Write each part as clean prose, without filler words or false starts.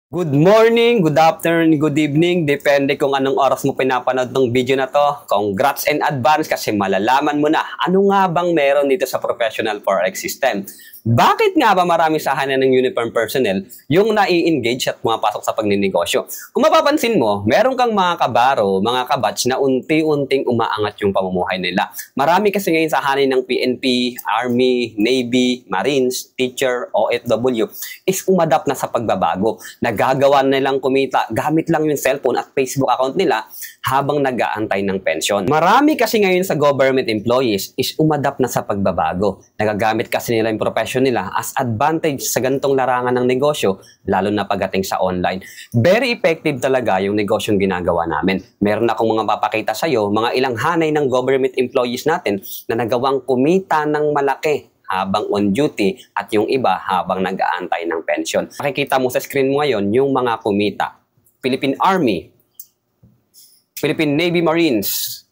Good morning, good afternoon, good evening. Depende kung anong oras mo pinapanood ng video na to. Congrats in advance kasi malalaman mo na ano nga bang meron dito sa professional forex system. Bakit nga ba marami sa hanan ng uniform personnel yung nai-engage at pumapasok sa pagninegosyo? Kung mapapansin mo, meron kang mga kabaro, mga kabatch na unti-unting umaangat yung pamumuhay nila. Marami kasi ngayon sa hanin ng PNP, Army, Navy, Marines, teacher, OFW is umadapt na sa pagbabago. Nagagawa nilang kumita gamit lang yung cellphone at Facebook account nila habang nag-aantay ng pensyon. Marami kasi ngayon sa government employees is umadapt na sa pagbabago. Nagagamit kasi nila yung profession nila as advantage sa ganitong larangan ng negosyo, lalo na pagdating sa online. Very effective talaga yung negosyong ginagawa namin. Meron akong mga papakita sa iyo, mga ilang hanay ng government employees natin na nagawang kumita ng malaki habang on duty at yung iba habang nag-aantay ng pension. Makikita mo sa screen mo ngayon yung mga kumita. Philippine Army, Philippine Navy Marines,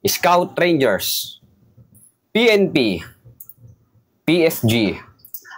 Scout Rangers, PNP, PSG,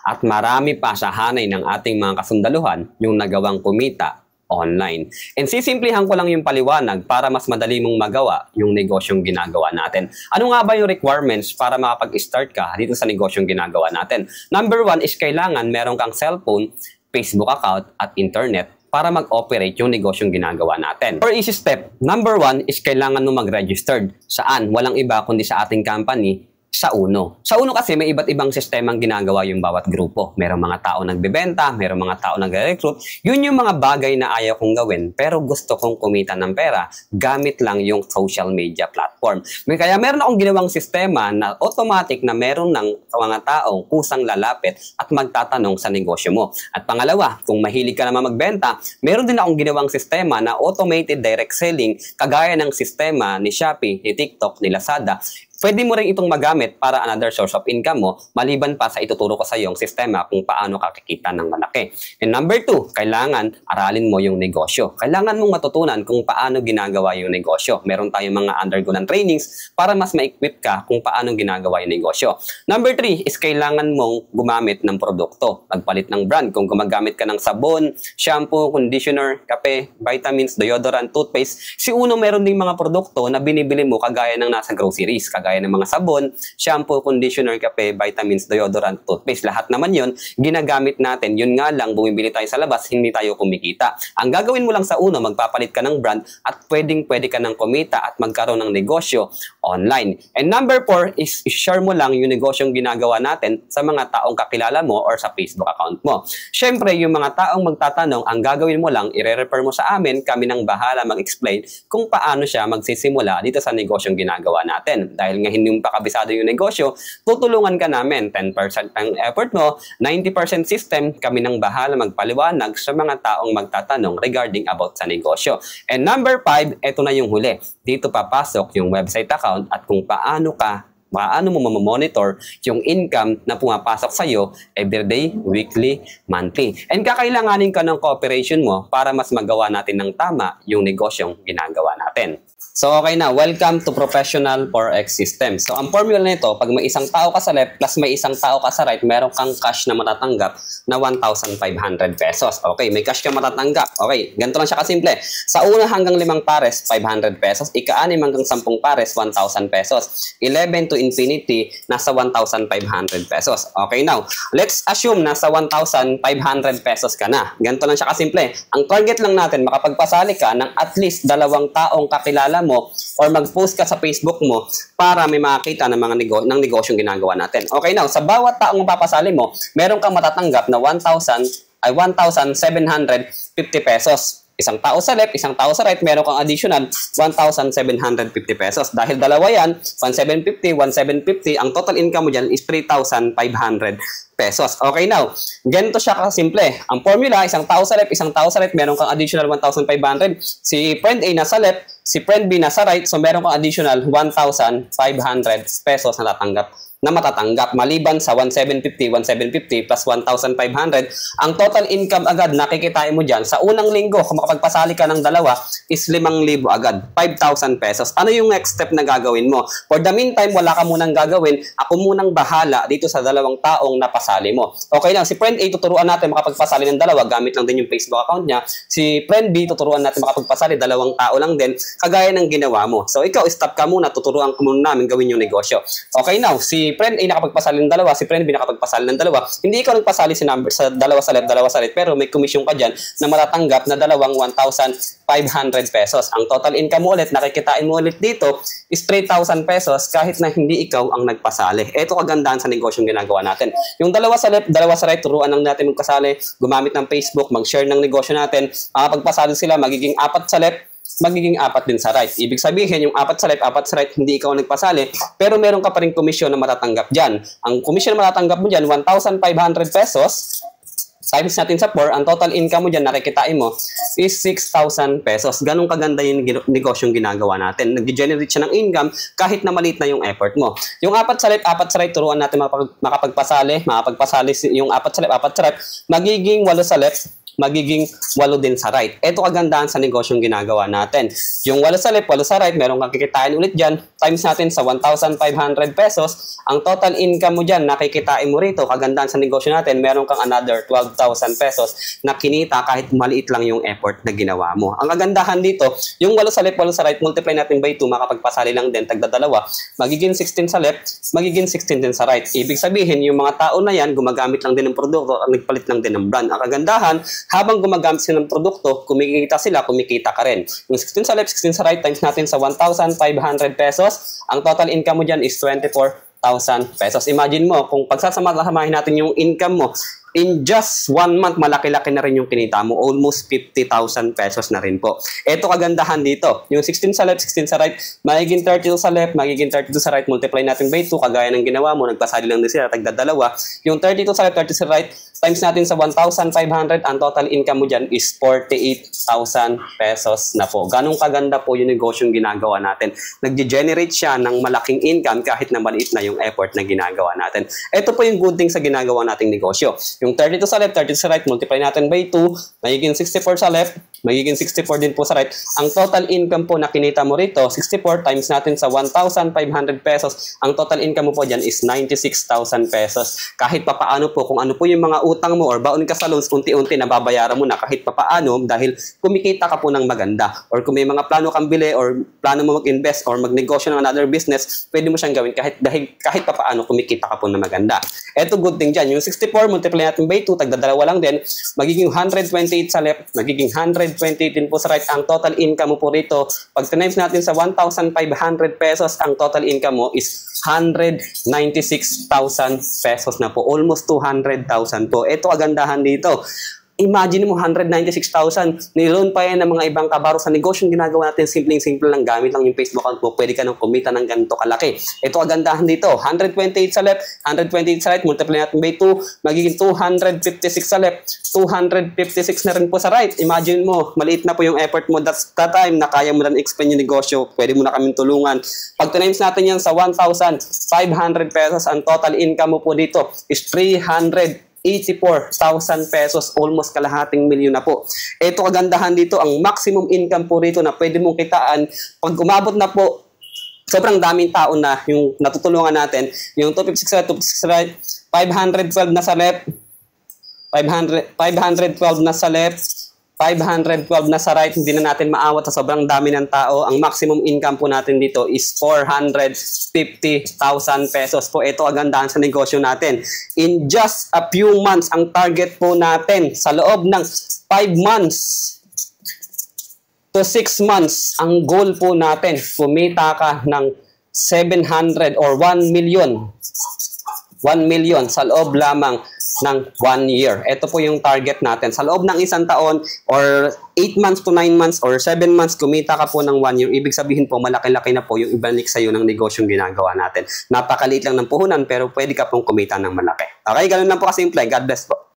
at marami pa sa hanay ng ating mga kasundaluhan yung nagawang kumita online. And sisimplihan ko lang yung paliwanag para mas madali mong magawa yung negosyong ginagawa natin. Ano nga ba yung requirements para makapag-start ka dito sa negosyong ginagawa natin? Number 1 is kailangan meron kang cellphone, Facebook account, at internet para mag-operate yung negosyong ginagawa natin. For easy step, number 1 is kailangan mo mag-registered. Saan? Walang iba kundi sa ating company, sa Uno. Sa Uno kasi may iba't ibang sistemang ginagawa yung bawat grupo. Merong mga tao nagbebenta, merong mga tao nagre-recruit. Yun yung mga bagay na ayaw kong gawin pero gusto kong kumita ng pera gamit lang yung social media platform. Kaya meron akong ginawang sistema na automatic na meron ng mga taong kusang lalapit at magtatanong sa negosyo mo. At pangalawa, kung mahilig ka naman magbenta, meron din akong ginawang sistema na automated direct selling kagaya ng sistema ni Shopee, ni TikTok, ni Lazada. Pwede mo rin itong magamit para another source of income mo maliban pa sa ituturo ko sa iyong sistema kung paano kakikita ng malaki. And number 2, kailangan aralin mo yung negosyo. Kailangan mong matutunan kung paano ginagawa yung negosyo. Meron tayong mga undergone trainings para mas ma-equip ka kung paano ginagawa yung negosyo. Number 3 is kailangan mong gumamit ng produkto. Magpalit ng brand. Kung gumagamit ka ng sabon, shampoo, conditioner, kape, vitamins, deodorant, toothpaste, si Uno meron ding mga produkto na binibili mo kagaya ng nasa groceries, kagaya ng mga sabon, shampoo, conditioner, kape, vitamins, deodorant, toothpaste. Lahat naman yun, ginagamit natin. Yun nga lang, bumibili tayo sa labas, hindi tayo kumikita. Ang gagawin mo lang sa Uno, magpapalit ka ng brand at pwede ka ng kumita at magkaroon ng negosyo online. And number 4 is share mo lang yung negosyong ginagawa natin sa mga taong kakilala mo or sa Facebook account mo. Siyempre, yung mga taong magtatanong, ang gagawin mo lang, i-refer mo sa amin, kami nang bahala mag-explain kung paano siya magsisimula dito sa negosyong ginagawa natin. Dahil nga hindi mo pa kabisado yung negosyo, tutulungan ka namin. 10% ang effort mo, 90% system, kami nang bahala magpaliwanag sa mga taong magtatanong regarding about sa negosyo. And number 5, ito na yung huli. Dito papasok yung website account at kung paano mo mamonitor yung income na pumapasok sa iyo everyday, weekly, monthly. And kakailanganin ka ng cooperation mo para mas magawa natin ng tama yung negosyong ginagawa natin. So okay na, welcome to Professional Forex System. So ang formula nito, pag may isang tao ka sa left plus may isang tao ka sa right, meron kang cash na matatanggap na 1,500 pesos. Okay, may cash ka matatanggap. Okay, ganito lang siya kasimple. Sa una hanggang 5 pares, 500 pesos. Ika-6 hanggang 10 pares, 1,000 pesos. 11 to infinity, nasa 1,500 pesos. Okay, now, let's assume nasa 1,500 pesos ka na. Ganito lang siya kasimple. Ang target lang natin, makapagpasali ka ng at least 2 taong kakilala mo or mag-post ka sa Facebook mo para may makakita ng mga negosyong ginagawa natin. Okay, now, sa bawat taong mapapasali mo, meron kang matatanggap na 1,750 pesos. Isang tao sa left, isang tao sa right, meron kang additional 1,750 pesos. Dahil dalawa yan, 1,750, 1,750, ang total income mo dyan is 3,500 pesos. Okay, now, ganito siya kasimple. Ang formula, isang tao sa left, isang tao sa right, meron kang additional 1,500. Si friend A nasa left, si friend B nasa right, so meron kang additional 1,500 pesos na tatanggap na matatanggap. Maliban sa 1,750 plus 1,500, ang total income agad nakikitain mo dyan sa unang linggo, kung makapagpasali ka ng dalawa, is 5,000 agad, 5,000 pesos. Ano yung next step na gagawin mo? For the meantime, wala ka munang gagawin. Ako munang bahala dito sa dalawang taong napasali mo. Okay lang, si friend A, tuturuan natin makapagpasali ng dalawa, gamit lang din yung Facebook account niya. Si friend B, tuturuan natin makapagpasali, dalawang tao lang din, kagaya ng ginawa mo. So ikaw, stop ka muna, tuturuan ko muna namin gawin yung negosyo. Okay, now, si friend A nakapagpasali ng dalawa, si friend B nakapagpasali ng dalawa. Hindi ikaw nagpasali sa number sa dalawa sa left, pero may commission ka dyan na matatanggap na dalawang 1,500 pesos. Ang total income mo ulit, nakikitain mo ulit dito is 3,000 pesos kahit na hindi ikaw ang nagpasali. Ito kagandahan sa negosyong ginagawa natin. Yung dalawa sa left, dalawa sa right, turuan lang natin magkasali, gumamit ng Facebook, mag-share ng negosyo natin. Pagpasali sila, magiging 4 sa left, magiging 4 din sa right. Ibig sabihin, yung 4 sa left, 4 sa right, hindi ikaw nagpasali, pero meron ka pa rin komisyon na matatanggap dyan. Ang komisyon na matatanggap mo dyan, 1,500 pesos, times natin sa 4, ang total income mo dyan, nakikitain mo, is 6,000 pesos. Ganun kaganda yung negosyong ginagawa natin. Nag-generate siya ng income kahit na maliit na yung effort mo. Yung 4 sa left, 4 sa right, turuan natin makapagpasali yung 4 sa left, 4 sa right, magiging 8 sa left, magiging 8 din sa right. Ito kagandahan sa negosyong ginagawa natin. Yung 8 sa left, 8 sa right, meron kang kikitain ulit dyan. Times natin sa 1,500 pesos. Ang total income mo dyan, nakikitain mo rito. Kagandahan sa negosyo natin, meron kang another 12,000 pesos na kinita kahit maliit lang yung effort na ginawa mo. Ang kagandahan dito, yung 8 sa left, 8 sa right, multiply natin by 2, makapagpasali lang din, tagdadalawa. Magiging 16 sa left, magiging 16 din sa right. Ibig sabihin, yung mga tao na yan, gumagamit lang din ng produkto at nagpalit lang din ng brand. Ang kagandahan, habang gumagamit sila ng produkto, kumikita sila, kumikita ka rin. Yung 16 sa left, 16 sa right, times natin sa 1,500 pesos, ang total income mo dyan is 24,000 pesos. Imagine mo, kung pagsasamahin natin yung income mo, in just 1 month, malaki-laki na rin yung kinita mo. Almost 50,000 pesos na rin po. Ito kagandahan dito. Yung 16 sa left, 16 sa right, magiging 32 sa left, magiging 32 sa right, multiply natin by 2, kagaya ng ginawa mo, nagpasali lang din sila, tagdadalawa. Yung 32 sa left, 30 sa right, times natin sa 1,500, ang total income mo dyan is 48,000 pesos na po. Ganong kaganda po yung negosyong ginagawa natin. Nag-generate siya ng malaking income kahit na maliit na yung effort na ginagawa natin. Ito po yung good thing sa ginagawa nating negosyo. Yung 32 sa left, 30 sa right, multiply natin by 2, magiging 64 sa left, magiging 64 din po sa right. Ang total income po na kinita mo rito, 64 times natin sa 1,500 pesos, ang total income mo po dyan is 96,000 pesos. Kahit papaano po, kung ano po yung mga utang mo or baon ka sa loans, unti-unti nababayaran mo na kahit papaano dahil kumikita ka po ng maganda. Or kung may mga plano kang bili or plano mo mag-invest or magnegosyo ng another business, pwede mo siyang gawin kahit papaano kumikita ka po ng maganda. Ito good thing dyan. Yung 64, multiply natin by 2, tagdadalawa lang din, magiging 128 sa left, magiging 128 din po sa right. Ang total income mo po rito, pag times natin sa 1,500 pesos, ang total income mo is 196,000 pesos na po. Almost 200,000 po. Ito kagandahan dito. Imagine mo, 196,000. Niloan pa yan ng mga ibang kabaro sa negosyong ginagawa natin. Simpleng-simple lang. Gamit lang yung Facebook account mo. Pwede ka nang kumita ng ganito kalaki. Ito kagandahan dito. 128 sa left, 128 sa right. Multiply natin by 2. Magiging 256 sa left. 256 na rin po sa right. Imagine mo, maliit na po yung effort mo. That's the time na kaya mo lang explain yung negosyo. Pwede mo na kaming tulungan. Pag times natin yan sa 1,500 pesos, ang total income mo po dito is 384,000 pesos, almost kalahating milyon na po. Ito kagandahan dito, ang maximum income po rito na pwede mong kitaan, pag umabot na po, sobrang daming tao na yung natutulungan natin, yung 256 right, 512 na sa left, 512 na sa left, 512 na sa right, hindi na natin maawat sa sobrang dami ng tao. Ang maximum income po natin dito is 450,000 pesos po. Ito kagandahan sa negosyo natin. In just a few months, ang target po natin sa loob ng 5 months to 6 months, ang goal po natin, kumita ka ng 700 or 1 million. 1 million sa loob lamang ng 1 year. Ito po yung target natin. Sa loob ng 1 taon or 8 months to 9 months or 7 months, kumita ka po ng 1 year. Ibig sabihin po, malaki-laki na po yung ibalik sa iyo ng negosyong ginagawa natin. Napakaliit lang ng puhunan pero pwede ka pong kumita ng malaki. Okay, ganun lang po kasimple. God bless po.